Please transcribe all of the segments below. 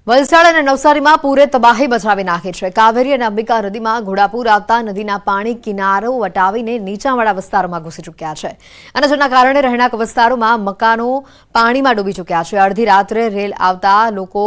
વલસાડ અને નવસારીમાં પૂરે તબાહી મચાવી નાખી છે। કાવેરી અને અંબિકા નદીમાં ઘોડાપૂર આવતા નદીના પાણી કિનારો વટાવીને નીચાણવાળા વિસ્તારોમાં ઘૂસી ચૂક્યા છે અને જેના કારણે રહેણાંક વિસ્તારોમાં મકાનો પાણીમાં ડૂબી ચૂક્યા છે। અડધી રાત્રે રેલ આવતા લોકો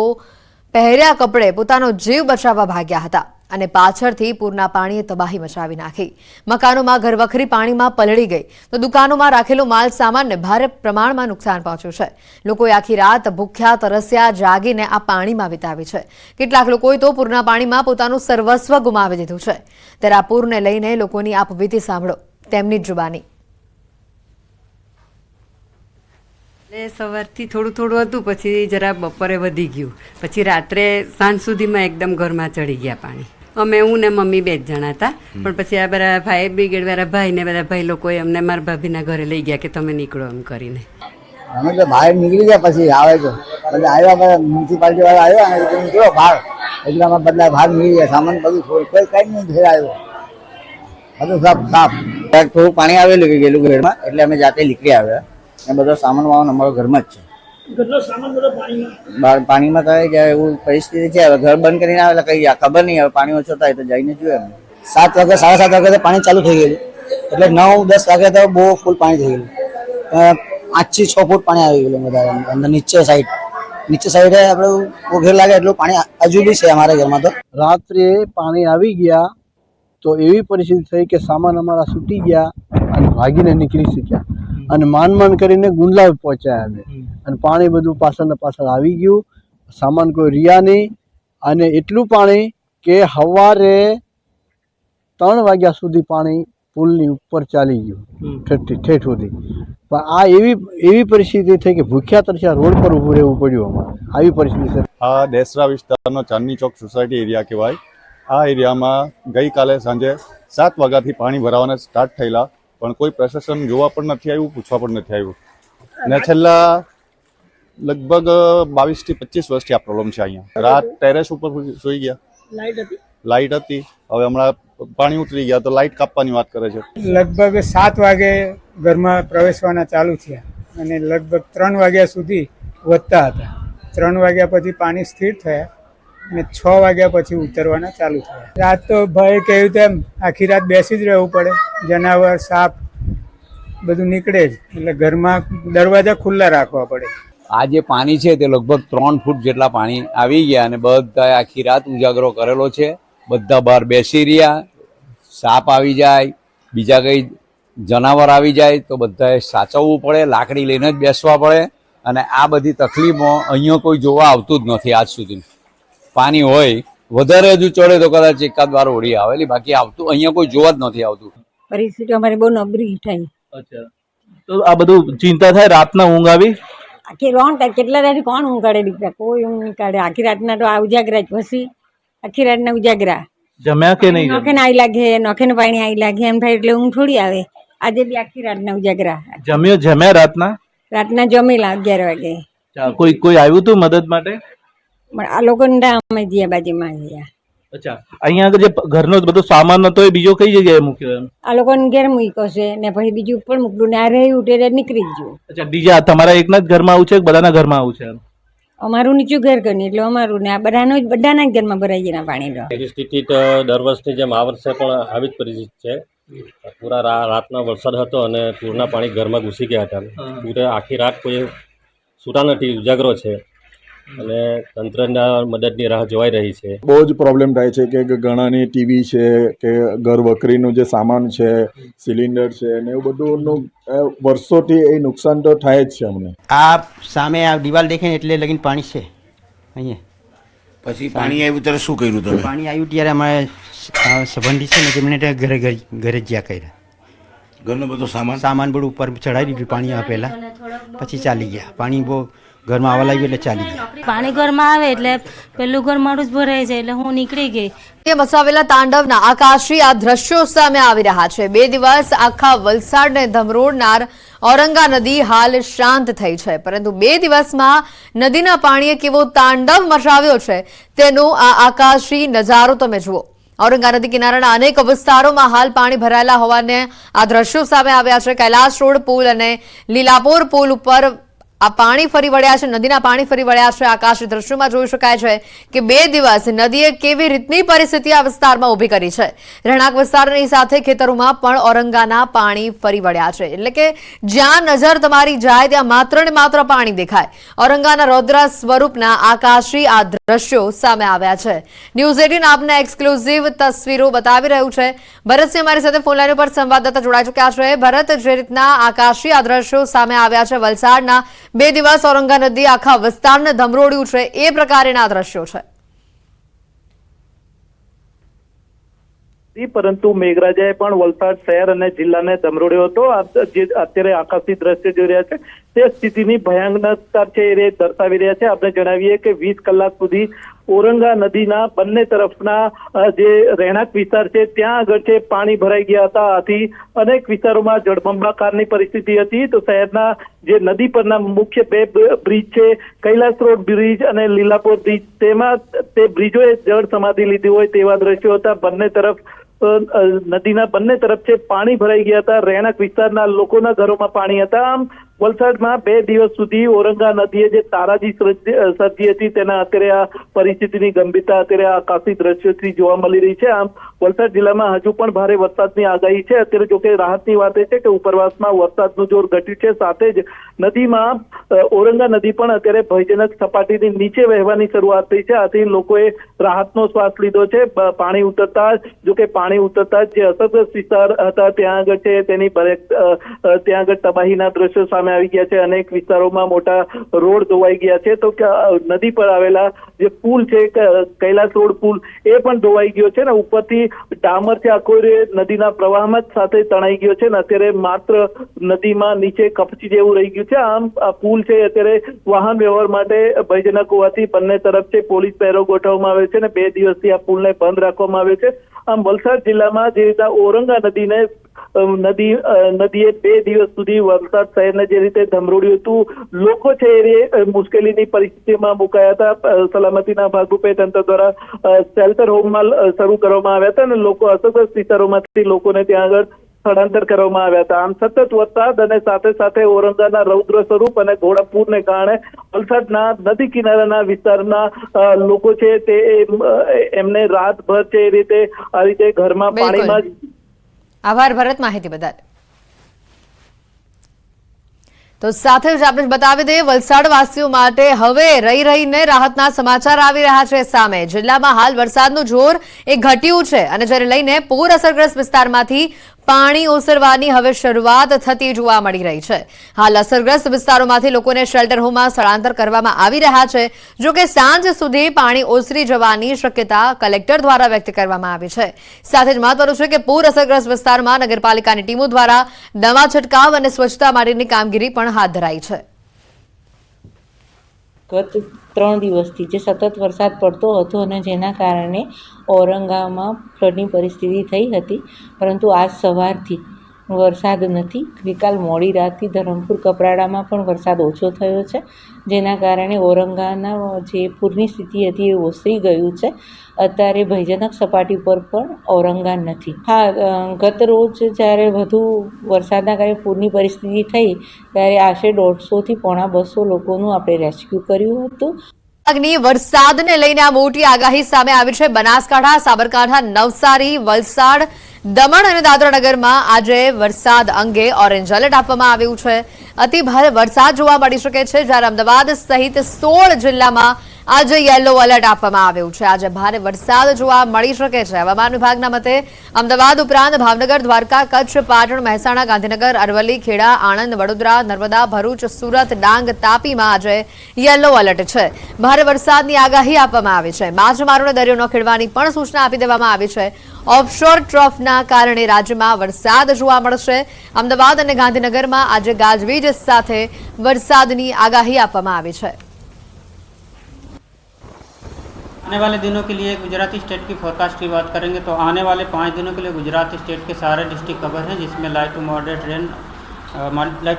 પહેર્યા કપડે પોતાનો જીવ બચાવવા ભાગ્યા હતા અને પાછળથી પૂરના પાણીએ તબાહી મચાવી નાખી। મકાનોમાં ઘરવખરી પાણીમાં પલળી ગઈ તો દુકાનોમાં રાખેલો માલ સામાનને ભારે પ્રમાણમાં નુકસાન પહોંચ્યું છે। લોકોએ આખી રાત ભૂખ્યા તરસ્યા જાગીને આ પાણીમાં વિતાવી છે। કેટલાક લોકોએ તો પૂરના પાણીમાં પોતાનું સર્વસ્વ ગુમાવી દીધું છે। ત્યારે આ પૂરને લઈને લોકોની આપવીતી સાંભળો તેમની જ જુબાની। સવારથી થોડું થોડું હતું, પછી જરા બપોરે વધી ગયું, પછી રાત્રે સાંજ સુધીમાં એકદમ ઘરમાં ચડી ગયા પાણી। અમે હું ને મમ્મી બે જ જણા હતા, પણ પછી આ બધા ફાયર બ્રિગેડ વાળા ભાઈ ને બધા ભાઈ લોકોએ અમને મારા ભાભીના ઘરે લઈ ગયા કે તમે નીકળો એમ કરીને। અમે તો બહાર નીકળી ગયા, પછી આવે તો એટલે આવ્યા મ્યુનિસિપાલિટી વાળા આવ્યા અને તમે કેવો બહાર એટલામાં બદલા બહાર નીકળી ગયા, સામાન બધું કોઈ કઈ નહીં ઘેર આવ્યો, બધું સાફ થોડું પાણી આવેલું ગયેલું ઘરમાં, એટલે અમે જાતે નીકળી આવ્યા। એ બધો સામાન વામાન અમારો ઘરમાં જ છે। કેટલો સામાન બધો પાણીમાં થાય જાય એવું પરિસ્થિતિ છે। હવે ઘર બંધ કરીને આવેલા કઈ ખબર નહીં, હવે પાણી ઓછો થાય તો જઈને જોઈએ અમે। 7 વાગે 7:30 વાગે પાણી ચાલુ થઈ ગયેલું, એટલે 9-10 વાગે તો બહુ ફૂલ પાણી થઈ ગયેલું। 5 થી 6 ફૂટ પાણી આવી ગયેલું બધા અંદર નીચે સાઈડે આપણે ઘેર લાગે એટલું પાણી હજુ બી છે અમારા ઘરમાં। તો રાત્રે પાણી આવી ગયા તો એવી પરિસ્થિતિ થઈ કે સામાન અમારા છૂટી ગયા અને ભાગીને નીકળી શક્યા અને માંડ કરીને ગુંડલા પહોંચ્યા અમે, અને પાણી બધું પાછળ આવી ગયું, સામાન કોઈ રહ્યા નહીં। અને એટલું પાણી કે સવારે 3 વાગ્યા સુધી પાણી પુલની ઉપર ચાલી ગયું ઠેઠ સુધી। પણ આ એવી પરિસ્થિતિ થઈ કે ભૂખ્યા તરસ્યા રોડ પર ઊભું રહેવું પડ્યું અમારે, આવી પરિસ્થિતિ છે। આ દેસરા વિસ્તારનો ચાંદની ચોક સોસાયટી એરિયા કહેવાય। આ એરિયામાં ગઈકાલે સાંજે 7 વાગ્યાથી પાણી ભરાવાના સ્ટાર્ટ થયેલા, પણ કોઈ પ્રશાસન જોવા પણ નથી આવ્યું, પૂછવા પણ નથી આવ્યું। ને છેલ્લા લગભગ 22 થી 25 વર્ષથી આ પ્રોબ્લેમ છે। અહીંયા રાત ટેરેસ ઉપર સૂઈ ગયા, લાઇટ હતી, હવે હમણાં પાણી ઉતરી ગયા તો લાઇટ કાપવાની વાત કરે છે। લગભગ 7 વાગે ઘરમાં પ્રવેશવાના ચાલુ થયા અને લગભગ 3 વાગ્યા સુધી વધતા હતા। 3 વાગ્યા પછી પાણી સ્થિર થયા અને 6 વાગ્યા પછી ઉતરવાના ચાલુ થયા। રાત તો ભાઈ કહ્યું તેમ આખી રાત બેસી જ રહેવું પડે, જનાવર સાપ બધું નીકળે જ, એટલે ઘરમાં દરવાજા ખુલ્લા રાખવા પડે। આ જે પાણી છે તે લગભગ 3 ફૂટ જેટલા પાણી આવી ગયા અને બધા આખી રાત ઉજાગરો કરેલો છે। બધા બહાર બેસી રહ્યા, સાપ આવી જાય, બીજા કઈ જનાવર આવી જાય તો બધાએ સાચવવું પડે, લાકડી લઈને જ બેસવા પડે। અને આ બધી તકલીફો અહીંયા કોઈ જોવા આવતું જ નથી આજ સુધી। પાણી હોય વધારે હજુ ચડે તો કદાચ એકાદ વાર ઓળી આવેલી, બાકી આવતું અહીંયા કોઈ જોવા જ નથી આવતું। પરિસ્થિતિ અમારી બહુ નબળી થઈ। અચ્છા, તો આ બધું ચિંતા થાય, રાતના ઊંઘ આવી? આખી રોણ કેટલા રાત કોણ ઊંઘ કાઢે દીકરા? કોઈ ઊંઘ નહીં કાઢે। આખી રાતના તો આ ઉજાગરા જ, પછી આખી રાતના ઉજાગરા। જમ્યા કે નહીં? નોખે ને આવી લાગે, નોખે ને પાણી આવી લાગે એમ થાય, એટલે ઊંઘ થોડી આવે। આજે બી આખી રાતના ઉજાગરા। જમ્યા રાતના જમેલા 11 વાગે। કોઈ આવ્યું હતું મદદ માટે? પણ આ લોકોને અમે જ્યાં બાજુમાં ગયા। અચ્છા, અહીંયા આગળ જે ઘરનો બધો સામાન હતો એ બીજો કઈ જગ્યાએ મૂક્યો? આ લોકોને ઘેર મૂક્યો છે ને પછી બીજું ઉપર મૂકલું ને આ રહ્યું તે નીકળી ગયું। અચ્છા, બીજા તમારા એકના જ ઘરમાં આવું છે કે બધાના ઘરમાં આવું છે? અમારું નીચું ઘર કર્યું એટલે અમારું ને આ બધાના જ ઘરમાં ભરાઈ ગયા પાણી। પરિસ્થિતિ તો દર વર્ષની જેમ આ વર્ષે પણ આવી જ પરિસ્થિતિ છે। પૂરા રાતનો વરસાદ હતો અને પૂરના પાણી ઘરમાં ઘૂસી ગયા હતા। પૂરે આખી રાત કોઈ છૂટા નથી, ઉજાગરો છે અને તંત્રના મદદની રાહ જોવાઈ રહી છે। બહુ જ પ્રોબ્લેમ થાય છે કે ઘણાની ટીવી છે કે ઘર વખરીનું જે સામાન છે, સિલિન્ડર છે ને એવું બધું વર્ષોથી એ નુકસાન તો થાય જ છે અમને। આ સામે આ દિવાલ દેખાય એટલે લગીને પાણી છે અહીંયા। પછી પાણી આવ્યું ત્યારે શું કર્યું તમે? પાણી આવ્યું ત્યારે અમારે સંબંધી છે ને તેમણે ઘરે જ્યાં કર્યા, ઘરનો બધો સામાન બધું ઉપર ચડાવી દીધું પાણી આપેલા, પછી ચાલી ગયા। પાણી બહુ ઘરમાં આવવા લાગ્યું એટલે ચાલી ગયા। પાણી ઘરમાં આવે એટલે પેલું ઘર મારું જ ભરાઈ જાય એટલે હું નીકળી ગઈ। મચાવેલા તાંડવના આકાશી આ દ્રશ્યો સામે આવી રહ્યા છે। 2 દિવસ આખા વલસાડને ધમરોડનાર ઔરંગા નદી હાલ શાંત થઈ છે, પરંતુ 2 દિવસમાં નદીના પાણીએ કેવો તાંડવ મચાવ્યો છે તેનો આ આકાશી નજારો તમે જુઓ। ઔરંગા નદી કિનારાના અનેક વિસ્તારોમાં હાલ પાણી ભરાયેલા હોવાને આ દ્રશ્યો સામે આવ્યા છે। કૈલાશ રોડ પુલ અને લીલાપોર પુલ ઉપર આ પાણી ફરી વળ્યા છે, નદીના પાણી ફરી વળ્યા છે। આકાશી દ્રશ્યોમાં જોઈ શકાય છે કે 2 દિવસ નદીએ કેવી રીતની પરિસ્થિતિ આ વિસ્તારમાં ઊભી કરી છે। રહેણાંક વિસ્તારની સાથે ખેતરોમાં પણ ઔરંગાના પાણી ફરી વળ્યા છે, એટલે કે જ્યાં નજર તમારી જાય ત્યાં માત્ર ને માત્ર પાણી દેખાય। ઔરંગાના રૌદ્ર સ્વરૂપના આકાશી આ દ્રશ્યો સામે આવ્યા છે। ન્યૂઝ 18 આપને એક્સક્લુઝિવ તસવીરો બતાવી રહ્યું છે। ભરતસિંહ અમારી સાથે ફોન લાઈન પર સંવાદદાતા જોડાઈ ચૂક્યા છે। ભરત, જે રીતના આકાશી આ દ્રશ્યો સામે આવ્યા છે વલસાડના, 2 દિવસ ઔરંગા નદી આખા વિસ્તારને ધમરોડ્યું છે, એ પ્રકારના દ્રશ્યો છે। પરંતુ મેઘરાજાએ પણ વલસાડ શહેર અને જિલ્લાને ધમરોડ્યો હતો। જે અત્યારે આકાશી દ્રશ્ય જોઈ રહ્યા છે તે સ્થિતિની ભયાનકતા છે એ દર્શાવી રહ્યા છે। આપણે જણાવીએ કે 20 કલાક સુધી ઔરંગા નદીના બંને તરફના જે રહેણાંક વિસ્તાર છે ત્યાં આગળ છે પાણી ભરાઈ ગયા હતા। આથી અનેક વિસ્તારોમાં જળબંબાકારની પરિસ્થિતિ હતી। તો શહેરના જે નદી પરના મુખ્ય 2 બ્રિજ છે, કૈલાસ રોડ બ્રિજ અને લીલાપોર બ્રિજ, તેમાં તે બ્રિજોએ જળ સમાધિ લીધી હોય તેવા દ્રશ્યો હતા। બંને તરફ નદીના બંને તરફ છે પાણી ભરાઈ ગયા હતા। રહેણાંક વિસ્તારના લોકોના ઘરોમાં પાણી હતા। આમ વલસાડમાં 2 દિવસ સુધી ઔરંગા નદીએ જે તારાજી સર્જી હતી તેના અત્યારે આ પરિસ્થિતિની ગંભીરતા અત્યારે આકાશી દ્રશ્યોથી જોવા મળી રહી છે। આમ વલસાડ જિલ્લામાં હજુ પણ ભારે વરસાદની આગાહી છે। અત્યારે જોકે રાહતની વાત એ છે કે ઉપરવાસમાં વરસાદનું જોર ઘટ્યું છે, સાથે જ નદીમાં ઔરંગા નદી પણ અત્યારે ભયજનક સપાટીની નીચે વહેવાની શરૂઆત થઈ છે। આથી લોકોએ રાહતનો શ્વાસ લીધો છે। પાણી ઉતરતા જોકે પાણી ઉતરતા જે અસરગ્રસ્ત વિસ્તાર હતા ત્યાં આગળ છે તેની ત્યાં આગળ તબાહીના દ્રશ્યો સામે આવી ગયા છે। અનેક વિસ્તારોમાં મોટા રોડ ધોવાઈ ગયા છે। તો નદી પર આવેલા જે પુલ છે, કૈલાસ રોડ પુલ, એ પણ ધોવાઈ ગયો છે ને ઉપરથી ડામર છે આખો નદીના પ્રવાહમાં જ સાથે તણાઈ ગયો છે ને અત્યારે માત્ર નદીમાં નીચે કપચી જેવું રહી ગયું છે। આમ આ પુલ છે અત્યારે વાહન વ્યવહાર માટે ભયજનક હોવાથી બંને તરફ છે પોલીસ પહેરો ગોઠવવામાં આવ્યો છે ને 2 દિવસથી આ પુલને બંધ રાખવામાં આવ્યો છે। આમ વલસાડ જિલ્લામાં જે રીતે ઔરંગા નદીએ 2 દિવસ સુધી વલસાડ શહેરને જે રીતે ધમરોડ્યું હતું, લોકો છે એ મુશ્કેલીની પરિસ્થિતિમાં મુકાયા હતા। સલામતીના ભાગરૂપે તંત્ર દ્વારા શેલ્ટર હોમમાં શરૂ કરવામાં આવ્યા હતા અને લોકો અસરગ્રસ્ત વિસ્તારોમાંથી લોકોને ત્યાં આગળ સ્થળાંતર કરવામાં આવ્યા હતા। આમ સતત વરસાદ અને સાથે સાથે ઔરંગાના રૌદ્ર સ્વરૂપ અને ઘોડાપૂરને કારણે વલસાડના નદી કિનારાના વિસ્તારના લોકો છે તે એમને રાતભર છે એ રીતે આ રીતે ઘરમાં પાણીમાં। આભાર ભરત, માહિતી બદલ। તો સાથે જ આપણે બતાવી દઈએ વલસાડ વાસીઓ માટે હવે રહીને રાહતના સમાચાર આવી રહ્યા છે સામે। જિલ્લામાં હાલ વરસાદનું જોર એ ઘટ્યું છે અને જેને લઈને પૂર અસરગ્રસ્ત વિસ્તારમાંથી પાણી ઓસરવાની હવે શરૂઆત થતી જોવા મળી રહી છે। હાલ અસરગ્રસ્ત વિસ્તારોમાંથી લોકોને શેલ્ટર હોમમાં સ્થળાંતર કરવામાં આવી રહ્યા છે। જો કે સાંજ સુધી પાણી ઓસરી જવાની શક્યતા કલેક્ટર દ્વારા વ્યક્ત કરવામાં આવી છે। સાથે જ મહત્વનું છે કે પૂર અસરગ્રસ્ત વિસ્તારમાં નગરપાલિકાની ટીમો દ્વારા દવા છંટકાવ અને સ્વચ્છતા માટેની કામગીરી પણ હાથ ધરાઈ છે। ગત 3 દિવસથી જે સતત વરસાદ પડતો હતો અને જેના કારણે ઔરંગામાં ફ્લડની પરિસ્થિતિ થઈ હતી, પરંતુ આજ સવારથી વરસાદ નથી। ગઈકાલ મોડી રાતથી ધરમપુર કપરાડામાં પણ વરસાદ ઓછો થયો છે, જેના કારણે ઔરંગાના જે પૂરની સ્થિતિ હતી એ ઓસરી ગયું છે। અત્યારે ભયજનક સપાટી પર પણ ઔરંગા નથી। હા, ગત રોજ જ્યારે વધુ વરસાદના કારણે પૂરની પરિસ્થિતિ થઈ ત્યારે આશરે 150થી પોણા 200 લોકોનું આપણે રેસ્ક્યુ કર્યું હતું। વરસાદને લઈને આ મોટી આગાહી સામે આવી છે। બનાસકાંઠા, સાબરકાંઠા, નવસારી, વલસાડ, દમણ અને દાદરાનગરમાં આજે વરસાદ અંગે ઓરેન્જ એલર્ટ આપવામાં આવ્યું છે। અતિ ભારે વરસાદ જોવા મળી શકે છે, જ્યારે અમદાવાદ સહિત 16 જિલ્લામાં આજે યલો એલર્ટ આપવામાં આવ્યું છે। આજે ભારે વરસાદ જોવા મળી શકે છે। હવામાન વિભાગના મતે અમદાવાદ ઉપરાંત ભાવનગર, દ્વારકા, કચ્છ, પાટણ, મહેસાણા, ગાંધીનગર, અરવલ્લી, ખેડા, આણંદ, વડોદરા, નર્મદા, ભરૂચ, સુરત, ડાંગ, તાપીમાં આજે યલો એલર્ટ છે। ભારે વરસાદની આગાહી આપવામાં આવી છે। માછીમારોને દરિયો ન ખેડવાની પણ સૂચના આપી દેવામાં આવી છે। ઓફશોર ટ્રફના કારણે રાજ્યમાં વરસાદ જોવા મળશે। અમદાવાદ અને ગાંધીનગરમાં આજે ગાજવીજ સાથે વરસાદની આગાહી આપવામાં આવી છે। आने वाले दिनों के लिए गुजराती स्टेट की फोरकास्ट की बात करेंगे तो आने वाले 5 दिनों के लिए गुजरात स्टेट के सारे डिस्ट्रिक्ट कवर हैं, जिसमें लाइट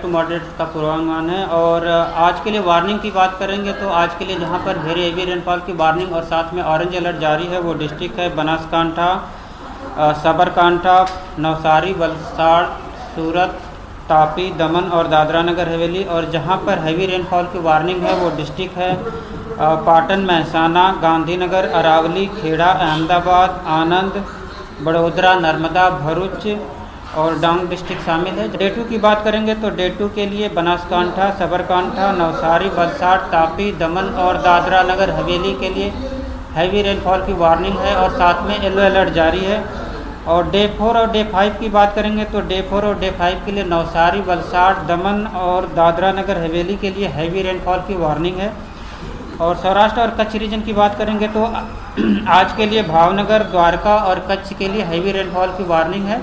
टू मॉडरेट का पूर्वानुमान है। और आज के लिए वार्निंग की बात करेंगे तो आज के लिए जहां पर वेरी हेवी रेनफॉल की वार्निंग और साथ में ऑरेंज अलर्ट जारी है वो डिस्ट्रिक्ट है बनासकांठा, साबरकांठा, नवसारी, वलसाड़, सूरत, तापी, दमन और दादरा नगर हवेली। और जहां पर हैवी रेनफॉल की वार्निंग है वो डिस्ट्रिक्ट है पाटन, महसाना, गांधीनगर, अरावली, खेड़ा, अहमदाबाद, आनंद, बड़ोदरा, नर्मदा, भरूच और डांग डिस्ट्रिक्ट शामिल है। डे 2 की बात करेंगे तो डे 2 के लिए बनासकांठा, सबरकांठा, नवसारी, वलसाड़, तापी, दमन और दादरा नगर हवेली के लिए हैवी रेनफॉल की वार्निंग है और साथ में येलो अलर्ट जारी है। और डे 4 और डे 5 की बात करेंगे तो डे 4 और डे 5 के लिए नवसारी, वलसाड़, दमन और दादरा नगर हवेली के लिए हैवी रेनफॉल की वार्निंग है। और सौराष्ट्र और कच्छ रीजन की बात करेंगे तो आज के लिए भावनगर, द्वारका और कच्छ के लिए हैवी रेनफॉल की वार्निंग है।